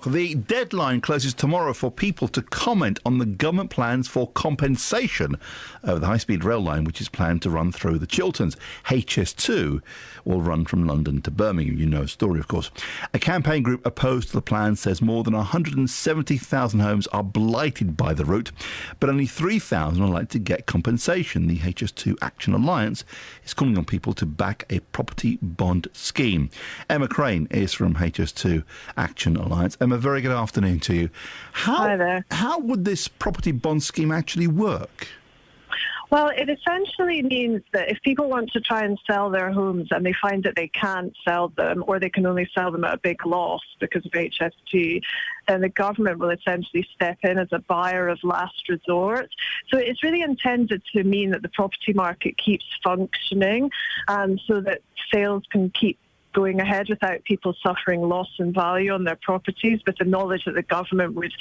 The deadline closes tomorrow for people to comment on the government plans for compensation over the high-speed rail line, which is planned to run through the Chilterns. HS2 will run from London to Birmingham. You know the story, of course. A campaign group opposed to the plan says more than 170,000 homes are blighted by the route, but only 3,000 are likely to get compensation. The HS2 Action Alliance is calling on people to back a property bond scheme. Emma Crane is from HS2 Action Alliance. Emma, very good afternoon to you. Hi there. How would this property bond scheme actually work? Well, it essentially means that if people want to try and sell their homes and they find that they can't sell them, or they can only sell them at a big loss because of HS2, then the government will essentially step in as a buyer of last resort. So it's really intended to mean that the property market keeps functioning, so that sales can keep going ahead without people suffering loss in value on their properties, with the knowledge that the government would,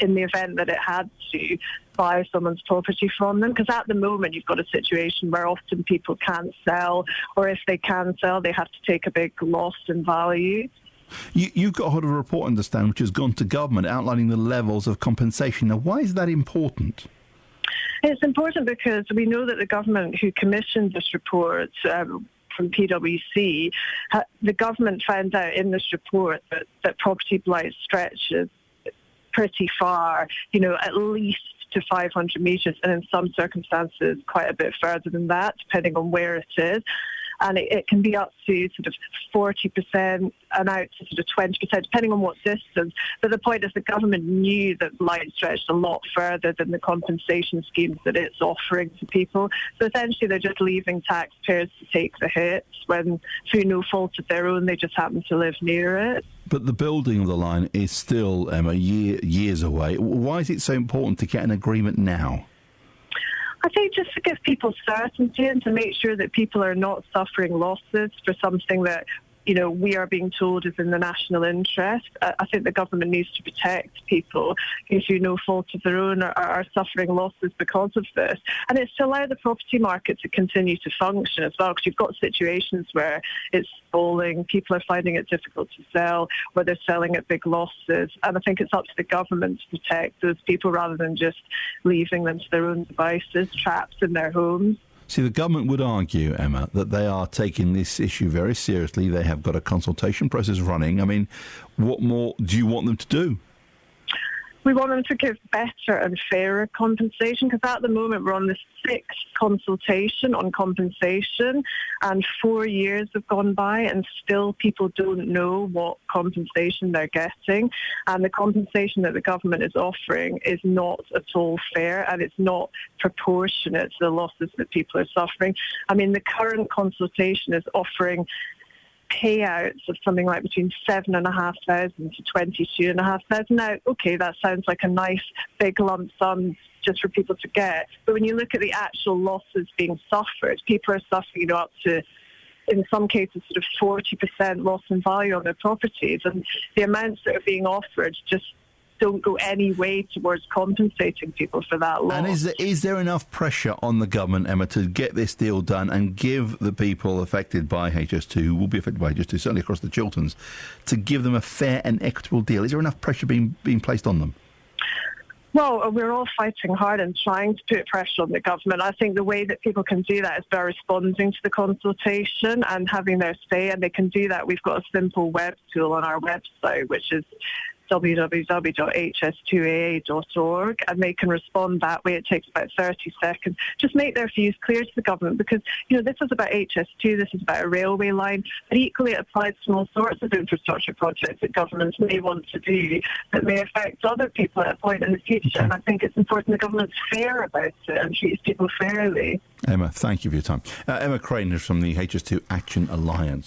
in the event that it had to, buy someone's property from them. Because at the moment you've got a situation where often people can't sell, or if they can sell, they have to take a big loss in value. You've got hold of a report, I understand, which has gone to government outlining the levels of compensation. Now, why is that important? It's important because we know that the government who commissioned this report from PwC, the government found out in this report that property blight stretches pretty far, at least to 500 metres, and in some circumstances quite a bit further than that, depending on where it is. And it can be up to sort of 40% and out to sort of 20%, depending on what distance. But the point is the government knew that blight stretched a lot further than the compensation schemes that it's offering to people. So essentially they're just leaving taxpayers to take the hits when, through no fault of their own, they just happen to live near it. But the building of the line is still, Emma, years away. Why is it so important to get an agreement now? I think just to give people certainty and to make sure that people are not suffering losses for something that, we are being told is in the national interest. I think the government needs to protect people who, through no fault of their own, are suffering losses because of this. And it's to allow the property market to continue to function as well, because you've got situations where it's falling, people are finding it difficult to sell, where they're selling at big losses. And I think it's up to the government to protect those people rather than just leaving them to their own devices, trapped in their homes. See, the government would argue, Emma, that they are taking this issue very seriously. They have got a consultation process running. I mean, what more do you want them to do? We want them to give better and fairer compensation, because at the moment we're on the 6th consultation on compensation, and 4 years have gone by and still people don't know what compensation they're getting. And the compensation that the government is offering is not at all fair, and it's not proportionate to the losses that people are suffering. I mean, the current consultation is offering payouts of something like between 7,500 to 22,500. Now, okay, that sounds like a nice big lump sum just for people to get. But when you look at the actual losses being suffered, people are suffering up to, in some cases, sort of 40% loss in value on their properties. And the amounts that are being offered just don't go any way towards compensating people for that loss. And is there enough pressure on the government, Emma, to get this deal done and give the people affected by HS2, who will be affected by HS2, certainly across the Chilterns, to give them a fair and equitable deal? Is there enough pressure being placed on them? Well, we're all fighting hard and trying to put pressure on the government. I think the way that people can do that is by responding to the consultation and having their say, and they can do that. We've got a simple web tool on our website, which is www.hs2aa.org, and they can respond that way. It takes about 30 seconds. Just make their views clear to the government, because this is about HS2, this is about a railway line, but equally it applies to all sorts of infrastructure projects that governments may want to do that may affect other people at a point in the future. And I think it's important the government's fair about it and treats people fairly. Emma, thank you for your time. Emma Crane is from the HS2 Action Alliance.